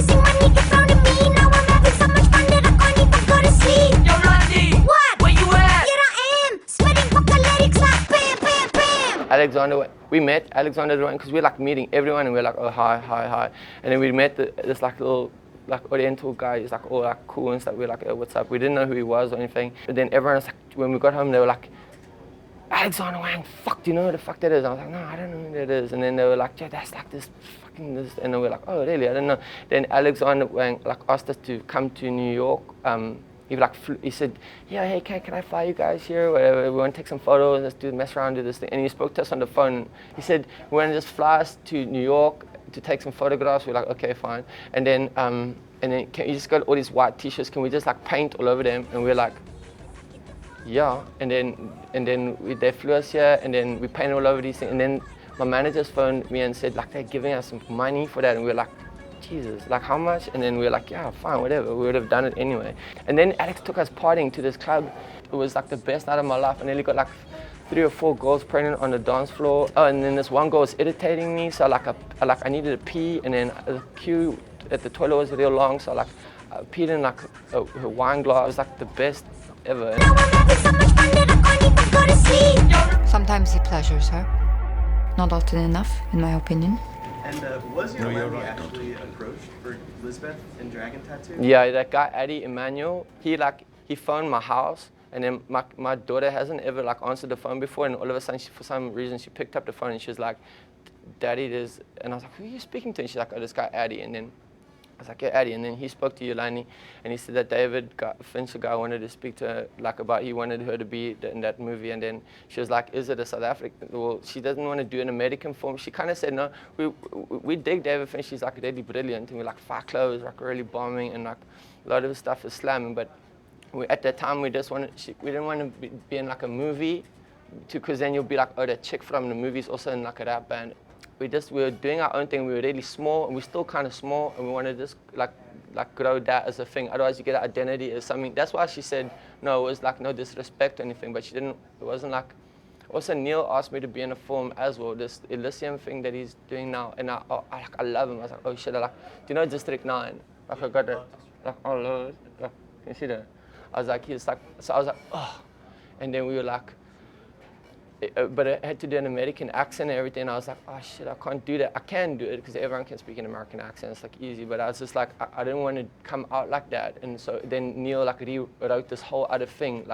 chasing money, get found in me. Now I'm having so much fun that I can't even go to sleep. Yo-landi! What? Where you at? Here I am, spitting vodka lyrics like bam, bam, bam. Alexander Wang. We met Alexander Wang because we're like meeting everyone and we're like, oh, hi, hi, hi. And then we met this like little like Oriental guy. He's like all like cool and stuff. We're like, oh, what's up? We didn't know who he was or anything. But then everyone was like, when we got home, they were like, Alexander Wang, fuck, do you know who the fuck that is? I was like, no, I don't know who that is. And then they were like, yeah, that's like this fucking this. And then we were like, oh, really? I don't know. Then Alexander Wang like asked us to come to New York. He said, yeah, hey, can I fly you guys here? Whatever. We want to take some photos, let's mess around, do this thing. And he spoke to us on the phone. He said, we want to just fly us to New York to take some photographs. We're like, okay, fine. And then can you just got all these white t-shirts? Can we just like paint all over them? And we're like, yeah. And then they flew us here, and then we painted all over these things. And then my managers phoned me and said, like, they're giving us some money for that. And we're like, Jesus, like how much? And then we were like, yeah, fine, whatever. We would have done it anyway. And then Alex took us partying to this club. It was like the best night of my life. I nearly got like 3 or 4 girls pregnant on the dance floor. Oh, and then this one girl was irritating me. So I needed to pee, and then the queue at the toilet was real long. So I peed in like her wine glass. It was like the best ever. Now I'm having so much fun that I can't even go to sleep. Sometimes he pleasures her. Not often enough, in my opinion. And was your Yo-landi actually approached for Lisbeth and Dragon Tattoo? Yeah, that guy Eddie Emmanuel, he phoned my house, and then my daughter hasn't ever like answered the phone before, and all of a sudden for some reason she picked up the phone and she was like, Daddy, and I was like, who are you speaking to? And she's like, oh, this guy Eddie. And then I was like, yeah, Eddie. And then he spoke to yo-landi, and he said that Fincher guy wanted to speak to her, he wanted her to be in that movie. And then she was like, is it a South African? Well, she doesn't want to do an American film. She kind of said, no, we dig David Fincher. He's like really brilliant. And we're like, Fire Clothes, like really bombing, and like a lot of his stuff is slamming. But at that time, we didn't want to be in like a movie, because then you'll be like, oh, the chick from the movie's also in like a rap band. We were doing our own thing. We were really small, and we're still kind of small, and we wanted to just like grow that as a thing. Otherwise, you get an identity as something. That's why she said no. It was like no disrespect or anything, but she didn't. It wasn't like. Also, Neil asked me to be in a film as well. This Elysium thing that he's doing now, and I love him. I was like, oh shit! Do you know District 9? Like I got it. Like oh Lord, like can you see that? I was like, so I was like, oh, and then we were like. But I had to do an American accent and everything. And I was like, oh shit, I can't do that. I can do it because everyone can speak an American accent. It's like easy. But I was just like, I didn't want to come out like that. And so then Neil like rewrote this whole other thing,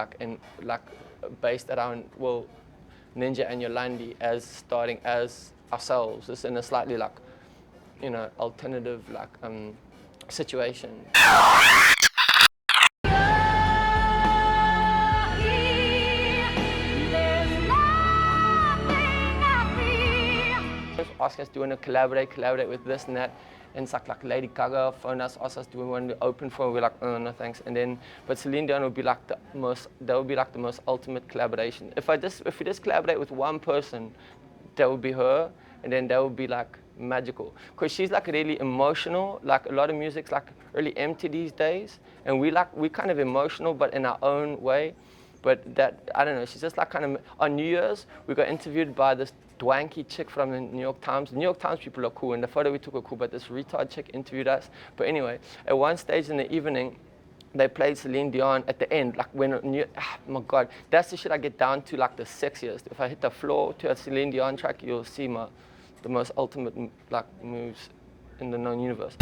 based around Ninja and yo-landi as starting as ourselves, just in a slightly alternative situation. Ask us, do we want to collaborate with this and that, and it's like Lady Gaga phoned us, asked us, do we want to open for? We're like, oh no thanks. And then, but Celine Dion would be like the most ultimate collaboration. If we just collaborate with one person, that would be her, and then that would be like magical. Because she's like really emotional. Like a lot of music's like really empty these days, and we kind of emotional, but in our own way. But that, I don't know, she's just like kind of, on New Year's, we got interviewed by this dwanky chick from the New York Times. The New York Times people are cool, and the photo we took were cool, but this retard chick interviewed us. But anyway, at one stage in the evening, they played Celine Dion at the end, like oh my God, that's the shit I get down to like the sexiest. If I hit the floor to a Celine Dion track, you'll see the most ultimate like moves in the known universe.